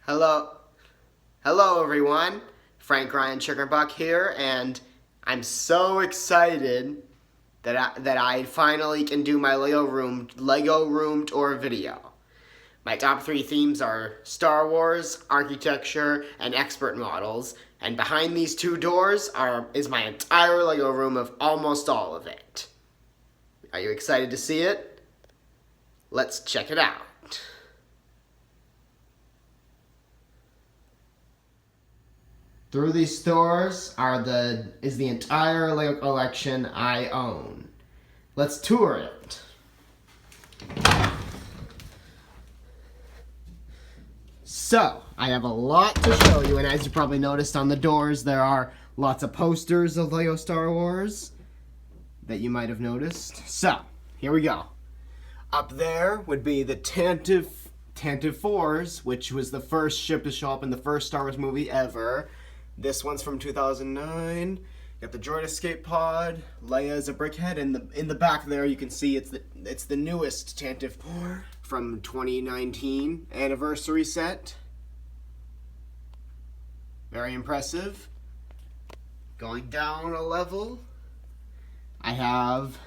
Hello, hello everyone. Frank Ryan Chickenbuck here, and I'm so excited that I finally can do my Lego Room Tour video. My top 3 themes are Star Wars, architecture, and expert models, and behind these 2 doors is my entire Lego room of almost all of it. Are you excited to see it? Let's check it out. Through these doors is the entire Lego collection I own. Let's tour it. So, I have a lot to show you, and as you probably noticed on the doors, there are lots of posters of Lego Star Wars that you might have noticed. So, here we go. Up there would be the Tantive 4s, which was the first ship to show up in the first Star Wars movie ever. This one's from 2009. Got the Droid Escape Pod. Leia's a brickhead. In the back there, you can see it's the newest Tantive 4 from 2019 anniversary set. Very impressive. Going down a level, I have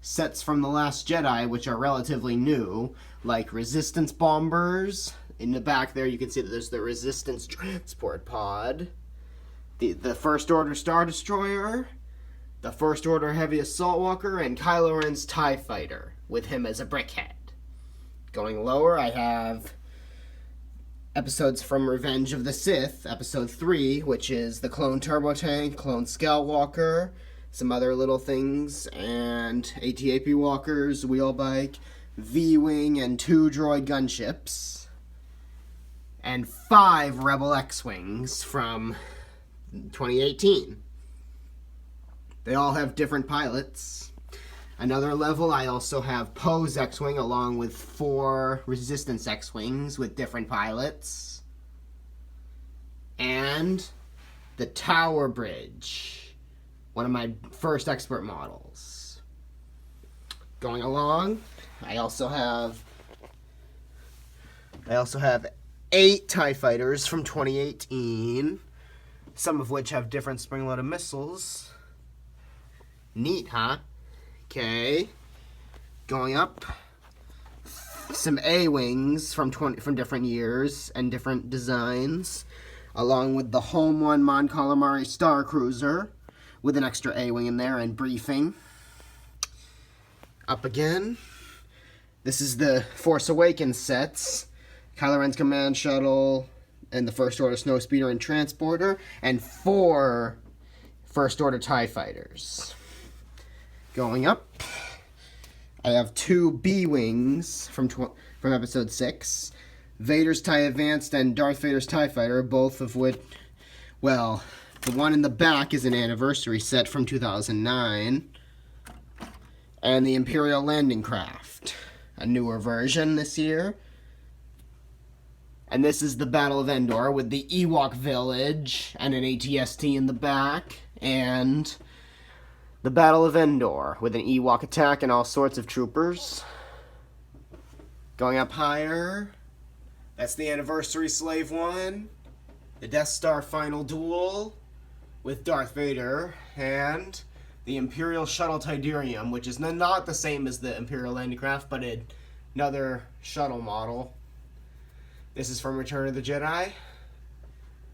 sets from The Last Jedi, which are relatively new, like Resistance Bombers. In the back there, you can see that there's the Resistance Transport Pod. The First Order Star Destroyer, the First Order Heavy Assault Walker, and Kylo Ren's TIE Fighter, with him as a brickhead. Going lower, I have episodes from Revenge of the Sith, Episode 3, which is the Clone Turbo Tank, Clone Skywalker, some other little things, and AT-AT Walkers, Wheelbike, V-Wing, and 2 droid gunships, and 5 Rebel X-Wings from 2018. They all have different pilots. Another level, I also have Poe's X-Wing along with 4 Resistance X-Wings with different pilots. And the Tower Bridge, one of my first expert models. Going along, I also have 8 TIE Fighters from 2018. Some of which have different spring-loaded missiles. Neat, huh? Okay. Going up, some A-Wings from different years and different designs, along with the Home 1 Mon Calamari Star Cruiser, with an extra A-Wing in there and briefing. Up again. This is the Force Awakens sets. Kylo Ren's Command Shuttle, and the First Order Snowspeeder and Transporter, and 4 First Order TIE Fighters. Going up, I have 2 B-Wings from Episode 6, Vader's TIE Advanced and Darth Vader's TIE Fighter, both of which, well, the one in the back is an anniversary set from 2009, and the Imperial Landing Craft, a newer version this year. And this is the Battle of Endor with the Ewok Village and an AT-ST in the back. And the Battle of Endor with an Ewok attack and all sorts of troopers. Going up higher, that's the Anniversary Slave one. The Death Star Final Duel with Darth Vader. And the Imperial Shuttle Tydirium, which is not the same as the Imperial Landing Craft, but another shuttle model. This is from Return of the Jedi.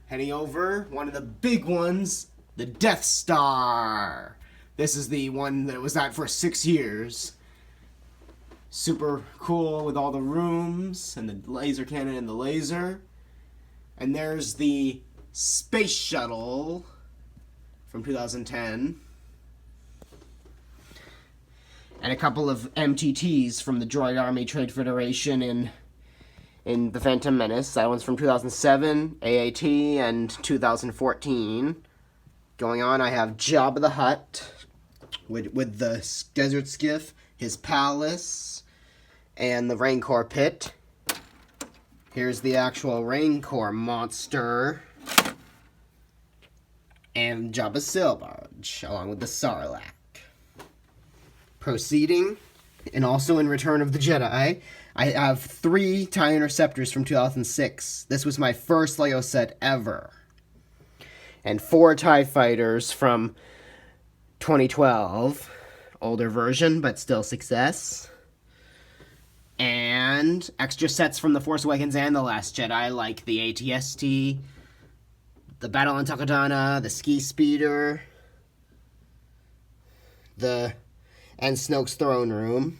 Heading over, one of the big ones, the Death Star. This is the one that was out for 6 years. Super cool with all the rooms and the laser cannon and the laser. And there's the Space Shuttle from 2010. And a couple of MTTs from the Droid Army Trade Federation in The Phantom Menace. That one's from 2007, AAT, and 2014. Going on, I have Jabba the Hutt with the Desert Skiff, his palace, and the Rancor pit. Here's the actual Rancor monster, and Jabba's sail barge, along with the Sarlacc. Proceeding And also in Return of the Jedi, I have 3 TIE Interceptors from 2006. This was my first LEGO set ever. And 4 TIE Fighters from 2012. Older version, but still success. And extra sets from The Force Awakens and The Last Jedi, like the AT-ST, the Battle on Takodana, the Ski Speeder, and Snoke's Throne Room,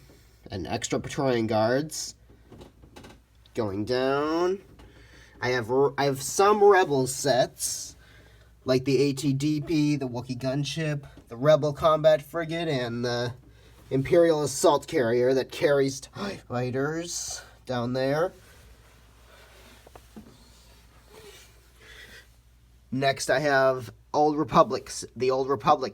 and extra Praetorian Guards. Going down, I have some Rebel sets, like the AT-DP, the Wookiee Gunship, the Rebel Combat Frigate, and the Imperial Assault Carrier that carries TIE Fighters down there. Next, I have the Old Republic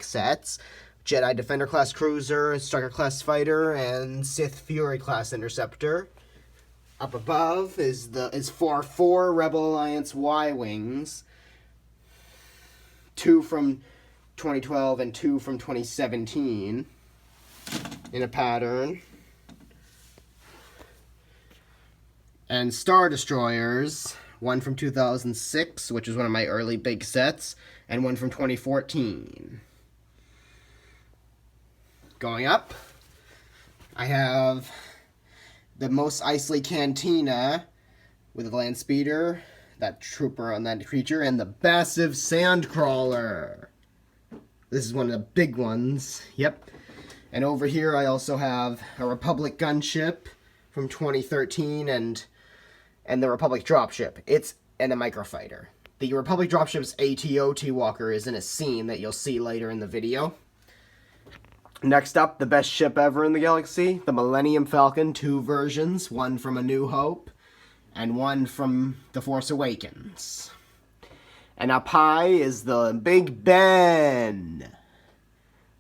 sets, Jedi Defender class cruiser, Striker class fighter, and Sith Fury class interceptor. Up above is 4 Rebel Alliance Y-wings, 2 from 2012 and 2 from 2017 in a pattern. And Star Destroyers, 1 from 2006, which is one of my early big sets, and 1 from 2014. Going up, I have the Mos Eisley Cantina with a land speeder, that trooper on that creature, and the massive Sandcrawler. This is one of the big ones. Yep. And over here I also have a Republic gunship from 2013 and the Republic dropship. And a microfighter. The Republic dropship's AT-OT Walker is in a scene that you'll see later in the video. Next up, the best ship ever in the galaxy, the Millennium Falcon, 2 versions, 1 from A New Hope, and 1 from The Force Awakens. And up high is the Big Ben.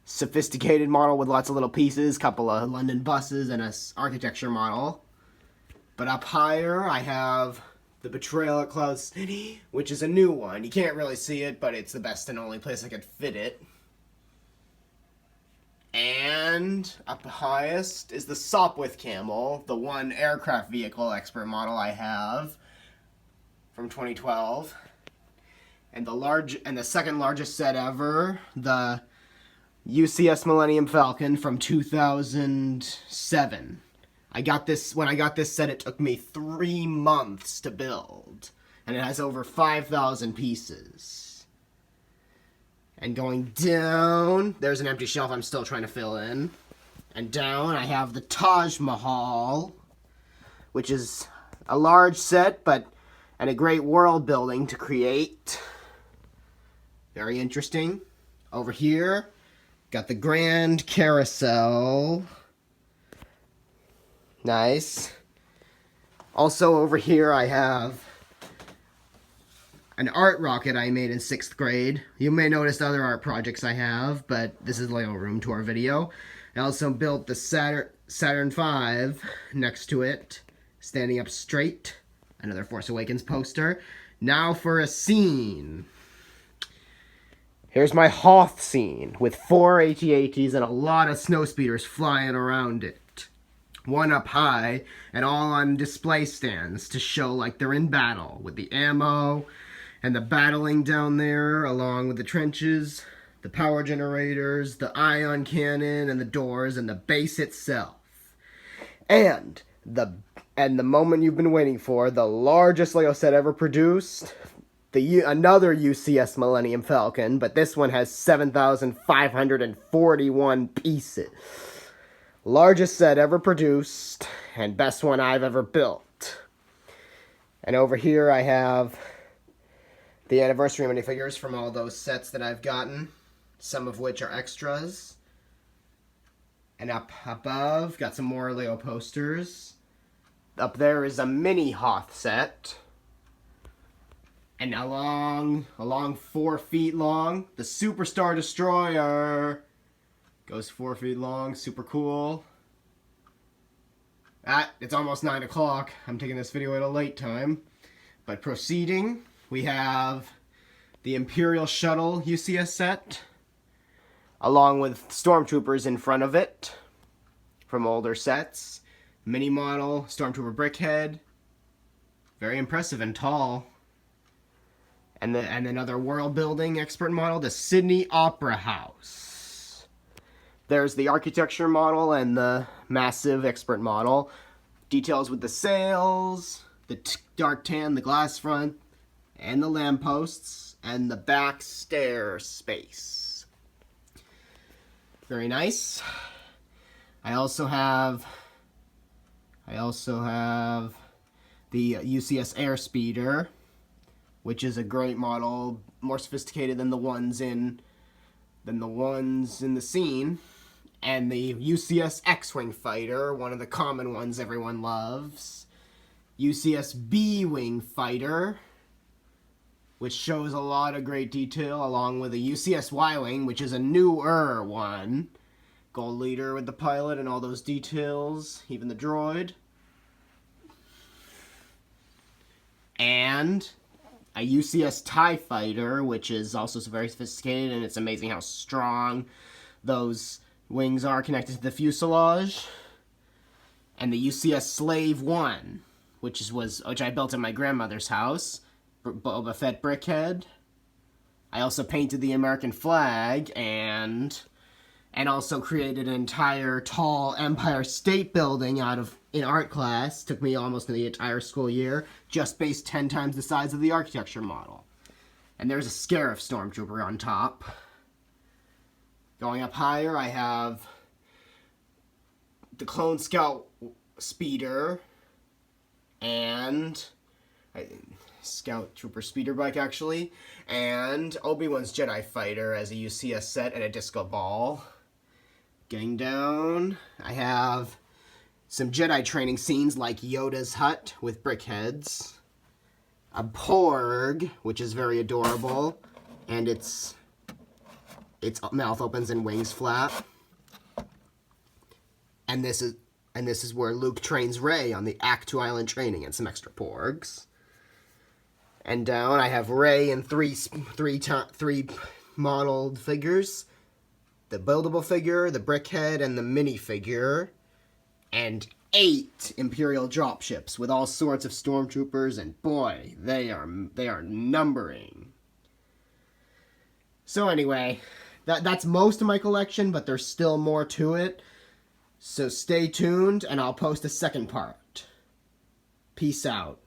Sophisticated model with lots of little pieces, couple of London buses, and a architecture model. But up higher, I have the Betrayal at Cloud City, which is a new one. You can't really see it, but it's the best and only place I could fit it. And up highest is the Sopwith Camel, the one aircraft vehicle expert model I have from 2012. And the second largest set ever, the UCS Millennium Falcon from 2007. When I got this set, it took me 3 months to build, and it has over 5,000 pieces. And going down, there's an empty shelf I'm still trying to fill in. And down, I have the Taj Mahal, which is a large set, and a great world building to create. Very interesting. Over here, got the Grand Carousel. Nice. Also over here, I have an art rocket I made in 6th grade. You may notice other art projects I have, but this is LEGO Room Tour video. I also built the Saturn V next to it, standing up straight. Another Force Awakens poster. Now for a scene. Here's my Hoth scene, with 4 AT-ATs and a lot of snowspeeders flying around it. 1 up high, and all on display stands to show like they're in battle, with the ammo, and the battling down there, along with the trenches, the power generators, the ion cannon, and the doors, and the base itself. And the moment you've been waiting for, the largest LEGO set ever produced, another UCS Millennium Falcon, but this one has 7,541 pieces. Largest set ever produced, and best one I've ever built. And over here I have the anniversary minifigures from all those sets that I've gotten, some of which are extras. And up above, got some more LEGO posters. Up there is a mini Hoth set. And along 4 feet long, the Superstar Destroyer. Goes 4 feet long, super cool. It's almost 9 o'clock. I'm taking this video at a late time. But proceeding, we have the Imperial Shuttle UCS set, along with stormtroopers in front of it, from older sets. Mini model, Stormtrooper Brickhead. Very impressive and tall. And another world building expert model, the Sydney Opera House. There's the architecture model and the massive expert model. Details with the sails, the dark tan, the glass front, and the lampposts, and the back stair space. Very nice. I also have the UCS Airspeeder, which is a great model, more sophisticated than the ones in the scene, and the UCS X-Wing Fighter, one of the common ones everyone loves. UCS B-Wing Fighter, which shows a lot of great detail, along with the UCS Y-Wing, which is a newer one. Gold leader with the pilot and all those details, even the droid. And a UCS TIE Fighter, which is also very sophisticated, and it's amazing how strong those wings are connected to the fuselage. And the UCS Slave 1, which I built in my grandmother's house, Boba Fett Brickhead. I also painted the American flag and also created an entire tall Empire State Building in art class. Took me almost the entire school year, just based 10 times the size of the architecture model. And there's a Scarif Stormtrooper on top. Going up higher, I have the Clone Scout Speeder and Scout Trooper Speeder Bike, actually, and Obi-Wan's Jedi Fighter as a UCS set and a disco ball. Getting down, I have some Jedi training scenes like Yoda's hut with brickheads, a Porg, which is very adorable, and its mouth opens and wings flap. And this is where Luke trains Rey on the Actu Island training, and some extra Porgs. And down, I have Rey and three modeled figures. The buildable figure, the brickhead, and the minifigure. And 8 Imperial dropships with all sorts of stormtroopers, and boy, they are numbering. So anyway, that's most of my collection, but there's still more to it. So stay tuned, and I'll post a second part. Peace out.